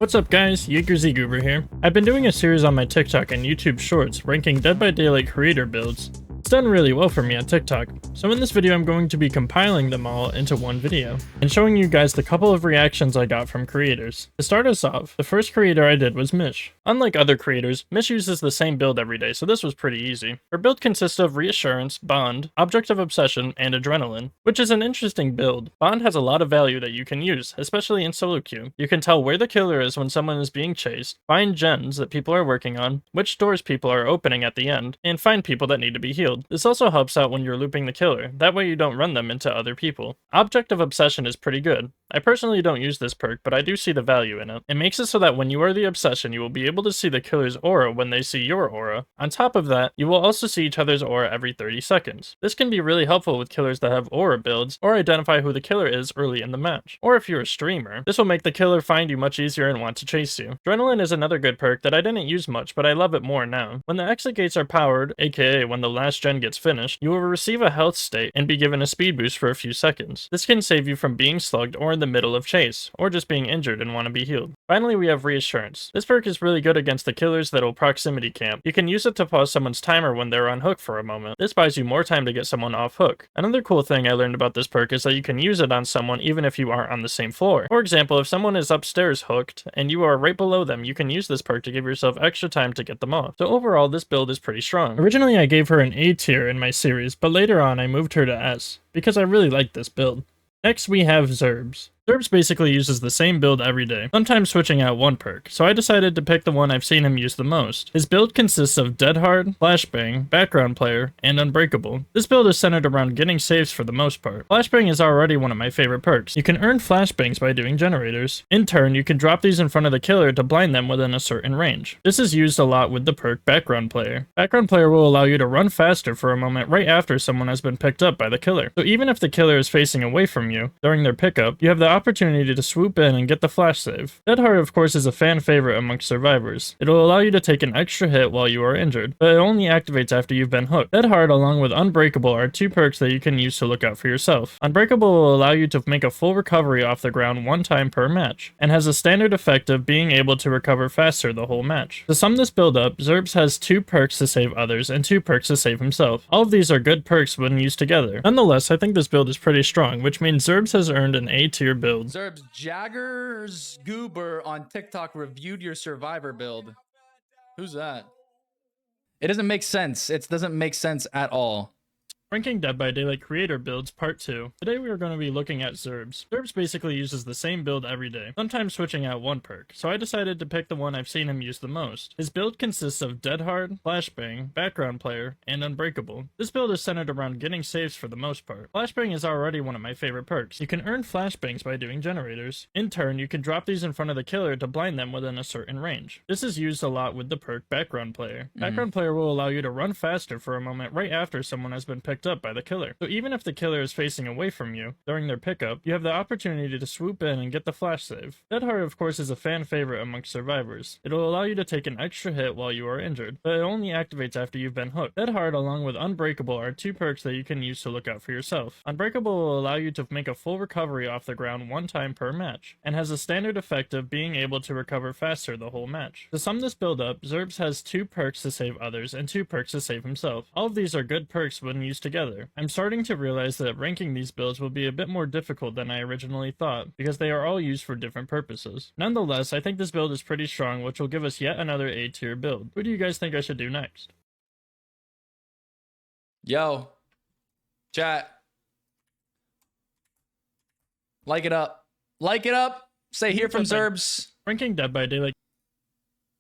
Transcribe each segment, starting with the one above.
What's up guys, YakerZGoober here. I've been doing a series on my TikTok and YouTube Shorts ranking Dead by Daylight creator builds. It's done really well for me on TikTok, so in this video I'm going to be compiling them all into one video, and showing you guys the couple of reactions I got from creators. To start us off, the first creator I did was Mish. Unlike other creators, Mish uses the same build every day, so this was pretty easy. Her build consists of Reassurance, Bond, Object of Obsession, and Adrenaline, which is an interesting build. Bond has a lot of value that you can use, especially in solo queue. You can tell where the killer is when someone is being chased, find gens that people are working on, which doors people are opening at the end, and find people that need to be healed. This also helps out when you're looping the killer, that way you don't run them into other people. Object of Obsession is pretty good. I personally don't use this perk, but I do see the value in it. It makes it so that when you are the obsession, you will be able to see the killer's aura when they see your aura. On top of that, you will also see each other's aura every 30 seconds. This can be really helpful with killers that have aura builds, or identify who the killer is early in the match. Or if you're a streamer, this will make the killer find you much easier and want to chase you. Adrenaline is another good perk that I didn't use much, but I love it more now. When the exit gates are powered, aka when the last gen gets finished, you will receive a health state and be given a speed boost for a few seconds. This can save you from being slugged or in the middle of chase, or just being injured and want to be healed. Finally, we have Reassurance. This perk is really good against the killers that will proximity camp. You can use it to pause someone's timer when they're on hook for a moment. This buys you more time to get someone off hook. Another cool thing I learned about this perk is that you can use it on someone even if you aren't on the same floor. For example, if someone is upstairs hooked and you are right below them, you can use this perk to give yourself extra time to get them off. So overall, this build is pretty strong. Originally, I gave her an A tier in my series, but later on I moved her to S, because I really like this build. Next we have Zerbs. Zerbs basically uses the same build every day, sometimes switching out one perk, so I decided to pick the one I've seen him use the most. His build consists of Dead Hard, Flashbang, Background Player, and Unbreakable. This build is centered around getting saves for the most part. Flashbang is already one of my favorite perks. You can earn flashbangs by doing generators. In turn, you can drop these in front of the killer to blind them within a certain range. This is used a lot with the perk Background Player. Background Player will allow you to run faster for a moment right after someone has been picked up by the killer. So even if the killer is facing away from you during their pickup, you have the opportunity to swoop in and get the flash save. Dead Hard, of course, is a fan favorite amongst survivors. It will allow you to take an extra hit while you are injured, but it only activates after you've been hooked. Dead Hard along with Unbreakable are two perks that you can use to look out for yourself. Unbreakable will allow you to make a full recovery off the ground one time per match, and has a standard effect of being able to recover faster the whole match. To sum this build up, Zerbs has two perks to save others and two perks to save himself. All of these are good perks when used together. Nonetheless, I think this build is pretty strong, which means Zerbs has earned an A tier build. Zerbs, YakerZGoober on TikTok reviewed your survivor build. Who's that? It doesn't make sense. It doesn't make sense at all. Ranking Dead by Daylight creator builds part 2. Today we are going to be looking at Zerbs. Zerbs basically uses the same build every day, sometimes switching out one perk, so I decided to pick the one I've seen him use the most. His build consists of Dead Hard, Flashbang, Background Player, and Unbreakable. This build is centered around getting saves for the most part. Flashbang is already one of my favorite perks. You can earn flashbangs by doing generators. In turn, you can drop these in front of the killer to blind them within a certain range. This is used a lot with the perk Background Player. Background Player will allow you to run faster for a moment right after someone has been picked up by the killer. So even if the killer is facing away from you during their pickup, you have the opportunity to swoop in and get the flash save. Dead Hard, of course, is a fan favorite amongst survivors. It will allow you to take an extra hit while you are injured, but it only activates after you've been hooked. Dead Hard along with Unbreakable are two perks that you can use to look out for yourself. Unbreakable will allow you to make a full recovery off the ground one time per match, and has a standard effect of being able to recover faster the whole match. To sum this build up, Zerbs has two perks to save others and two perks to save himself. All of these are good perks when used together. I'm starting to realize that ranking these builds will be a bit more difficult than I originally thought, because they are all used for different purposes. Nonetheless, I think this build is pretty strong, which will give us yet another A tier build. Who do you guys think I should do next? Yo, chat. Like it up. Like it up. Say here from Zerbs. Ranking Dead by Daylight.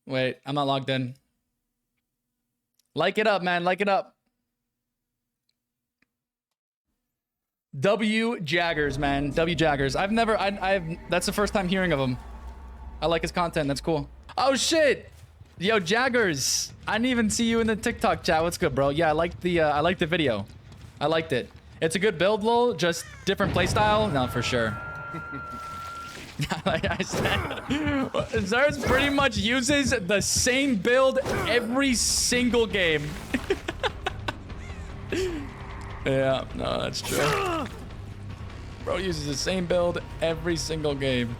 Wait, I'm not logged in. Like it up, man. Like it up. W Jaggers, man. W Jaggers. That's the first time hearing of him. I like his content. That's cool. Oh shit. Yo, Jaggers. I didn't even see you in the TikTok chat. What's good, bro? Yeah, I liked the video. I liked it. It's a good build, lol. Just different playstyle. No, for sure. Like I said, Zerbs pretty much uses the same build every single game. Yeah, no, that's true. Bro uses the same build every single game.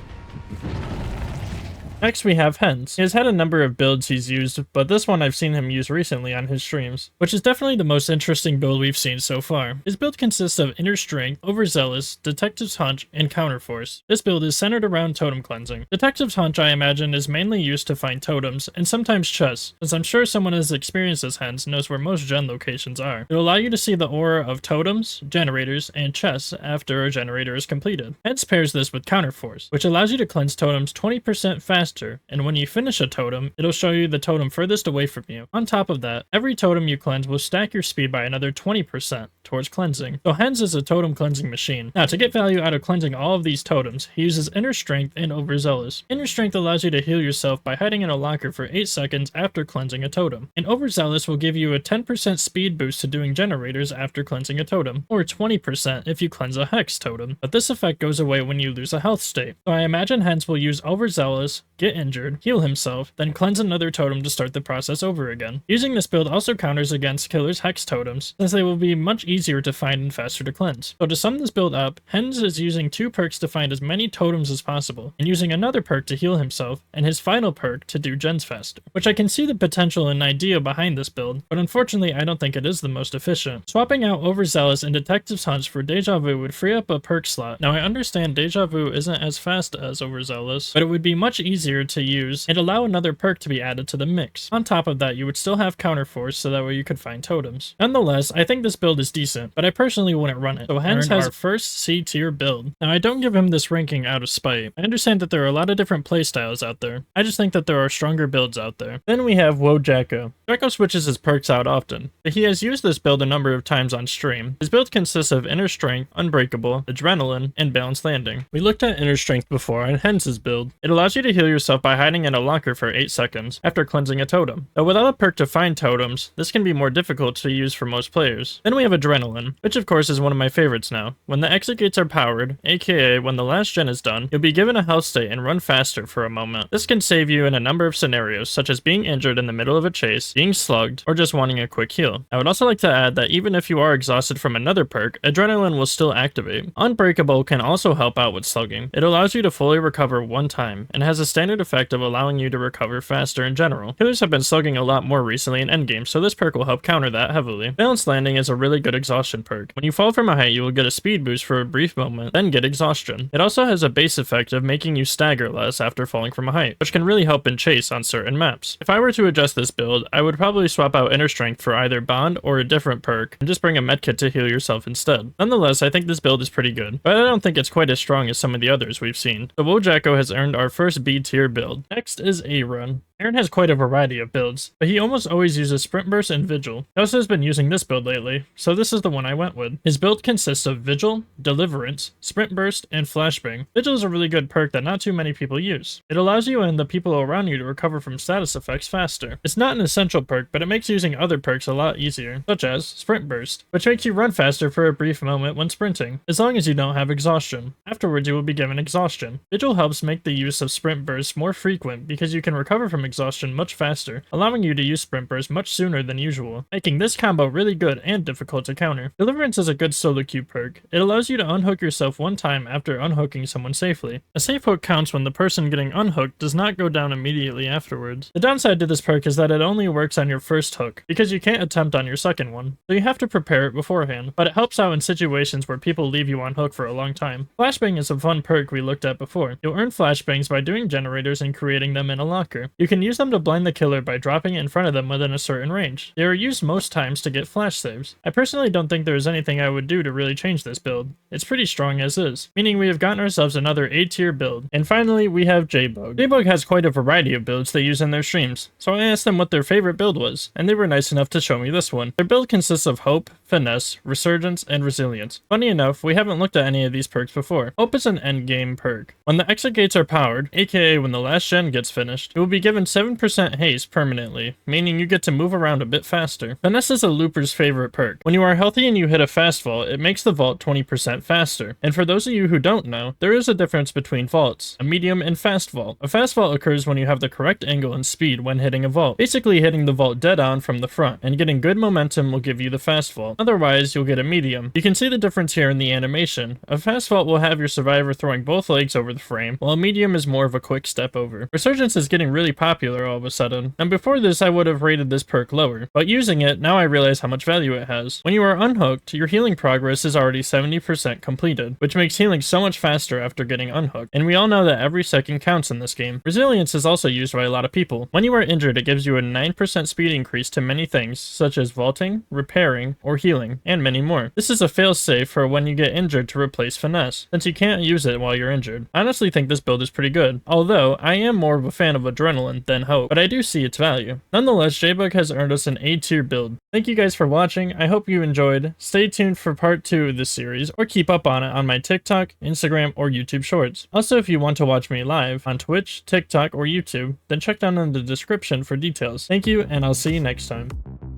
Next we have Hens. He has had a number of builds he's used, but this one I've seen him use recently on his streams, which is definitely the most interesting build we've seen so far. His build consists of Inner Strength, Overzealous, Detective's Hunch, and Counterforce. This build is centered around totem cleansing. Detective's Hunch, I imagine, is mainly used to find totems, and sometimes chests, as I'm sure someone as experienced as Hens knows where most gen locations are. It'll allow you to see the aura of totems, generators, and chests after a generator is completed. Hens pairs this with Counterforce, which allows you to cleanse totems 20% faster, and when you finish a totem, it'll show you the totem furthest away from you. On top of that, every totem you cleanse will stack your speed by another 20% towards cleansing. So Hens is a totem cleansing machine. Now, to get value out of cleansing all of these totems, he uses Inner Strength and Overzealous. Inner Strength allows you to heal yourself by hiding in a locker for 8 seconds after cleansing a totem, and Overzealous will give you a 10% speed boost to doing generators after cleansing a totem, or 20% if you cleanse a Hex totem, but this effect goes away when you lose a health state. So I imagine Hens will use Overzealous, get injured, heal himself, then cleanse another totem to start the process over again. Using this build also counters against Killer's Hex totems, since they will be much easier to find and faster to cleanse. So to sum this build up, Hens is using 2 perks to find as many totems as possible, and using another perk to heal himself, and his final perk to do gens faster, which I can see the potential and idea behind this build, but unfortunately I don't think it is the most efficient. Swapping out Overzealous and Detective's Hunch for Deja Vu would free up a perk slot. Now I understand Deja Vu isn't as fast as Overzealous, but it would be much easier to use and allow another perk to be added to the mix. On top of that, you would still have Counterforce so that way you could find totems. Nonetheless, I think this build is decent, but I personally wouldn't run it. So Hens has our first C tier build. Now I don't give him this ranking out of spite. I understand that there are a lot of different playstyles out there. I just think that there are stronger builds out there. Then we have Jacko. Jacko switches his perks out often, but he has used this build a number of times on stream. His build consists of Inner Strength, Unbreakable, Adrenaline, and Balanced Landing. We looked at Inner Strength before on Hens' build. It allows you to heal yourself by hiding in a locker for 8 seconds after cleansing a totem. But without a perk to find totems, this can be more difficult to use for most players. Then we have Adrenaline, which of course is one of my favorites now. When the exit gates are powered, aka when the last gen is done, you'll be given a health state and run faster for a moment. This can save you in a number of scenarios, such as being injured in the middle of a chase, being slugged, or just wanting a quick heal. I would also like to add that even if you are exhausted from another perk, Adrenaline will still activate. Unbreakable can also help out with slugging. It allows you to fully recover one time, and has a standard effect of allowing you to recover faster in general. Killers have been slugging a lot more recently in endgame, so this perk will help counter that heavily. Balanced Landing is a really good exhaustion perk. When you fall from a height, you will get a speed boost for a brief moment, then get exhaustion. It also has a base effect of making you stagger less after falling from a height, which can really help in chase on certain maps. If I were to adjust this build, I would probably swap out Inner Strength for either Bond or a different perk, and just bring a medkit to heal yourself instead. Nonetheless, I think this build is pretty good, but I don't think it's quite as strong as some of the others we've seen. So Jacko has earned our first B tier build. Next is Aaron. Aaron has quite a variety of builds, but he almost always uses Sprint Burst and Vigil. He also has been using this build lately, so this is the one I went with. His build consists of Vigil, Deliverance, Sprint Burst, and Flashbang. Vigil is a really good perk that not too many people use. It allows you and the people around you to recover from status effects faster. It's not an essential perk, but it makes using other perks a lot easier, such as Sprint Burst, which makes you run faster for a brief moment when sprinting, as long as you don't have exhaustion. Afterwards, you will be given exhaustion. Vigil helps make the use of Sprint Burst more frequent because you can recover from exhaustion much faster, allowing you to use Sprint Burst much sooner than usual, making this combo really good and difficult to counter. Deliverance is a good solo queue perk. It allows you to unhook yourself one time after unhooking someone safely. A safe hook counts when the person getting unhooked does not go down immediately afterwards. The downside to this perk is that it only works on your first hook, because you can't attempt on your second one, so you have to prepare it beforehand, but it helps out in situations where people leave you on hook for a long time. Flashbang is a fun perk we looked at before. You'll earn flashbangs by doing generators and creating them in a locker. You can use them to blind the killer by dropping it in front of them within a certain range. They are used most times to get flash saves. I personally don't think there is anything I would do to really change this build. It's pretty strong as is, meaning we have gotten ourselves another A tier build. And finally, we have J-Bug. J-Bug has quite a variety of builds they use in their streams, so I asked them what their favorite build was, and they were nice enough to show me this one. Their build consists of Hope, Finesse, Resurgence, and Resilience. Funny enough, we haven't looked at any of these perks before. Hope is an endgame perk. When the exit gates are powered, aka when the last gen gets finished, you will be given 7% haste permanently, meaning you get to move around a bit faster. Finesse is a looper's favorite perk. When you are healthy and you hit a fast vault, it makes the vault 20% faster. And for those of you who don't know, there is a difference between vaults, a medium and fast vault. A fast vault occurs when you have the correct angle and speed when hitting a vault, basically hitting the vault dead on from the front, and getting good momentum will give you the fast vault. otherwise you'll get a medium. You can see the difference here in the animation. A fast vault will have your survivor throwing both legs over the frame, while a medium is more of a quick step over. Resurgence is getting really popular all of a sudden, and before this I would have rated this perk lower, but using it, now I realize how much value it has. When you are unhooked, your healing progress is already 70% completed, which makes healing so much faster after getting unhooked, and we all know that every second counts in this game. Resilience is also used by a lot of people. When you are injured, it gives you a 9% speed increase to many things, such as vaulting, repairing, or healing, and many more. This is a failsafe for when you get injured to replace finesse, since you can't use it while you're injured. I honestly think this build is pretty good, although I am more of a fan of adrenaline than hope, but I do see its value. Nonetheless, JBug has earned us an A tier build. Thank you guys for watching, I hope you enjoyed. Stay tuned for part 2 of this series, or keep up on it on my TikTok, Instagram, or YouTube Shorts. Also, if you want to watch me live on Twitch, TikTok, or YouTube, then check down in the description for details. Thank you, and I'll see you next time.